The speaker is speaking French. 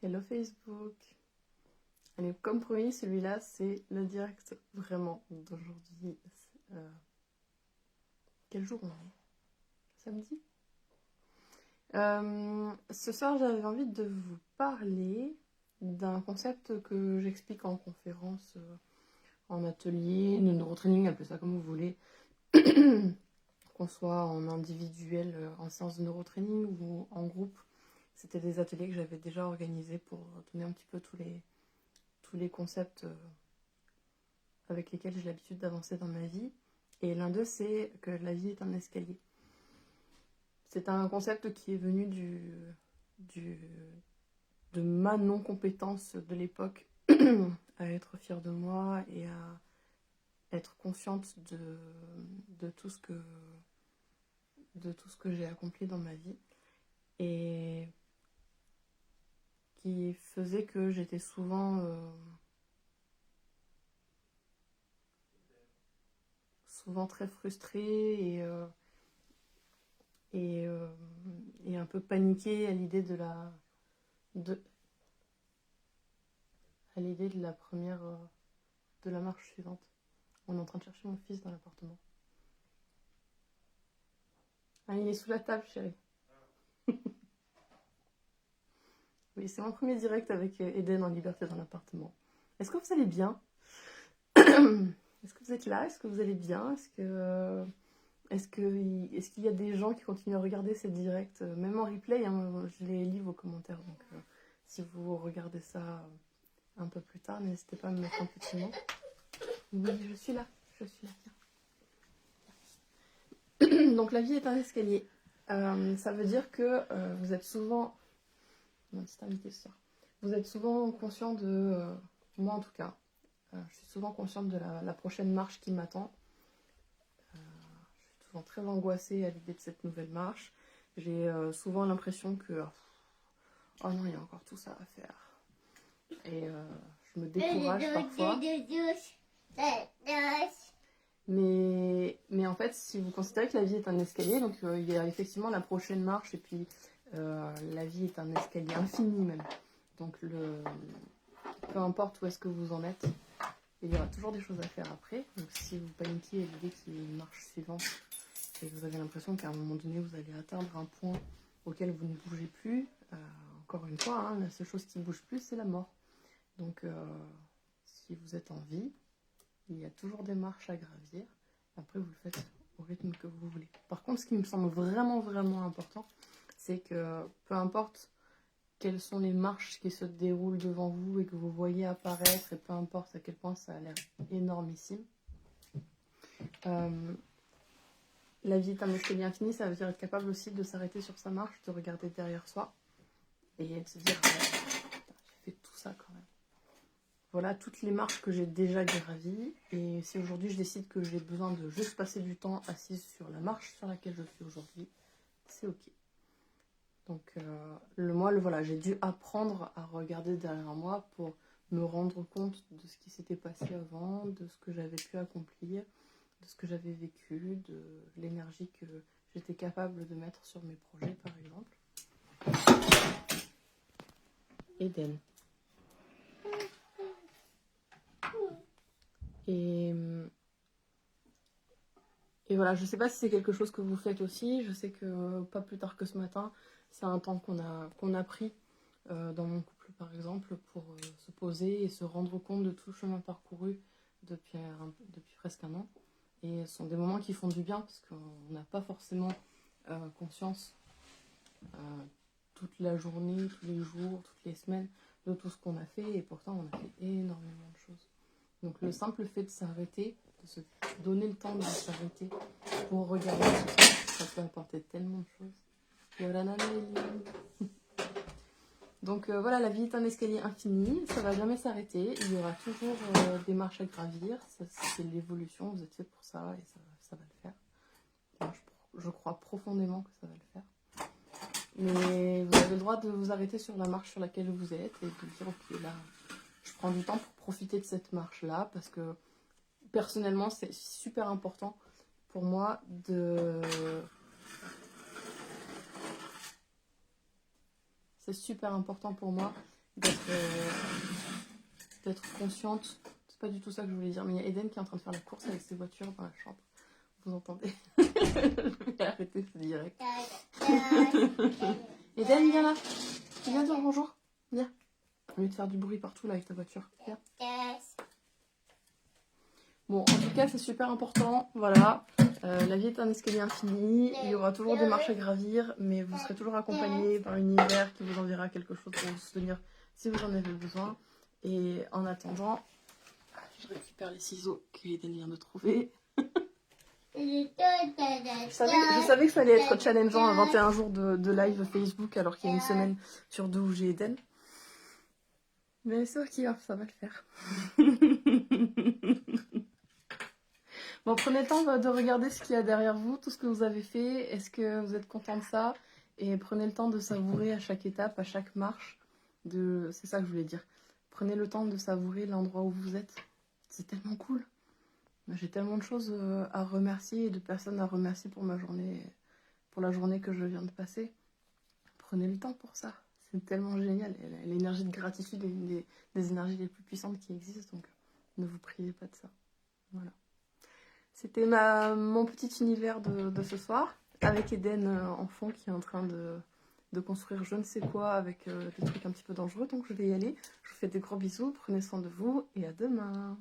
Hello Facebook. Allez, comme promis, celui-là, c'est le direct vraiment d'aujourd'hui. Quel jour on est? Samedi. Ce soir, j'avais envie de vous parler d'un concept que j'explique en conférence, en atelier, de neurotraining, appelez ça comme vous voulez. Qu'on soit en individuel, en séance de neurotraining ou en groupe. C'était des ateliers que j'avais déjà organisés pour donner un petit peu tous les concepts avec lesquels j'ai l'habitude d'avancer dans ma vie. Et l'un d'eux, c'est que la vie est un escalier. C'est un concept qui est venu de ma non-compétence de l'époque à être fière de moi et à être consciente de tout ce que j'ai accompli dans ma vie. Et qui faisait que j'étais souvent très frustrée et un peu paniquée à l'idée de la première de la marche suivante. On est en train de chercher mon fils dans l'appartement. Ah, il est sous la table, chérie. Oui, c'est mon premier direct avec Eden en liberté dans l'appartement. Est-ce que vous allez bien? Est-ce que vous êtes là? Est-ce que vous allez bien? Est-ce qu'il y a des gens qui continuent à regarder ces directs, même en replay, hein, je les lis vos commentaires, donc si vous regardez ça un peu plus tard, n'hésitez pas à me mettre un petit mot. Oui, je suis là, tiens. Donc la vie est un escalier. Ça veut dire que vous êtes souvent... Non, c'est invité ce soir. Vous êtes souvent conscient de... moi en tout cas, je suis souvent consciente de la prochaine marche qui m'attend. Je suis souvent très angoissée à l'idée de cette nouvelle marche. J'ai souvent l'impression que... oh non, il y a encore tout ça à faire. Et je me décourage parfois. Mais en fait, si vous considérez que la vie est un escalier, donc il y a effectivement la prochaine marche, et puis la vie est un escalier infini même. Donc peu importe où est-ce que vous en êtes, il y aura toujours des choses à faire après. Donc si vous paniquez à l'idée qu'il y a une marche suivante, et que vous avez l'impression qu'à un moment donné, vous allez atteindre un point auquel vous ne bougez plus, encore une fois, hein, la seule chose qui ne bouge plus, c'est la mort. Donc si vous êtes en vie, il y a toujours des marches à gravir. Après, vous le faites au rythme que vous voulez. Par contre, ce qui me semble vraiment, vraiment important, c'est que peu importe quelles sont les marches qui se déroulent devant vous et que vous voyez apparaître, et peu importe à quel point ça a l'air énormissime, la vie est un escalier infini, ça veut dire être capable aussi de s'arrêter sur sa marche, de regarder derrière soi et de se dire j'ai fait tout ça quand même. Voilà toutes les marches que j'ai déjà gravies, et si aujourd'hui je décide que j'ai besoin de juste passer du temps assise sur la marche sur laquelle je suis aujourd'hui, c'est ok. Donc voilà, j'ai dû apprendre à regarder derrière moi pour me rendre compte de ce qui s'était passé avant, de ce que j'avais pu accomplir, de ce que j'avais vécu, de l'énergie que j'étais capable de mettre sur mes projets par exemple. Eden. Et voilà, je sais pas si c'est quelque chose que vous faites aussi. Je sais que pas plus tard que ce matin, c'est un temps qu'on a pris dans mon couple par exemple pour se poser et se rendre compte de tout le chemin parcouru depuis presque un an. Et ce sont des moments qui font du bien parce qu'on n'a pas forcément conscience toute la journée, tous les jours, toutes les semaines de tout ce qu'on a fait, et pourtant on a fait énormément de choses. Donc le simple fait de s'arrêter, de se donner le temps de s'arrêter pour regarder tout ça, ça peut apporter tellement de choses. Donc voilà, la vie est un escalier infini, ça va jamais s'arrêter, il y aura toujours des marches à gravir, c'est l'évolution, vous êtes fait pour ça et ça va le faire. Moi, je crois profondément que ça va le faire. Mais vous avez le droit de vous arrêter sur la marche sur laquelle vous êtes et de dire ok, là je prends du temps pour profiter de cette marche là, parce que personnellement c'est super important pour moi de d'être consciente. C'est pas du tout ça que je voulais dire, mais il y a Eden qui est en train de faire la course avec ses voitures dans la chambre. Vous entendez? Je vais arrêter ce direct. Eden, viens là. Viens dire bonjour. Viens. Au lieu de faire du bruit partout là avec ta voiture. Viens. Bon, en tout cas, c'est super important. Voilà. La vie est un escalier infini. Il y aura toujours des marches à gravir, mais vous serez toujours accompagné par une univers qui vous enverra quelque chose pour vous soutenir si vous en avez besoin. Et en attendant, je récupère les ciseaux qu'Eden vient de trouver. Je savais que ça allait être challengeant à 21 jours de live Facebook alors qu'il y a une semaine sur 2 où j'ai Eden. Mais c'est ok, ça va le faire. Bon, prenez le temps de regarder ce qu'il y a derrière vous, tout ce que vous avez fait. Est-ce que vous êtes content de ça? Et prenez le temps de savourer à chaque étape, à chaque marche. C'est ça que je voulais dire. Prenez le temps de savourer l'endroit où vous êtes. C'est tellement cool. J'ai tellement de choses à remercier et de personnes à remercier pour ma journée, pour la journée que je viens de passer. Prenez le temps pour ça. C'est tellement génial. L'énergie de gratitude est une des énergies les plus puissantes qui existent. Donc ne vous privez pas de ça. Voilà. C'était mon petit univers de ce soir. Avec Eden en fond qui est en train de construire je ne sais quoi avec des trucs un petit peu dangereux. Donc je vais y aller. Je vous fais des gros bisous. Prenez soin de vous et à demain.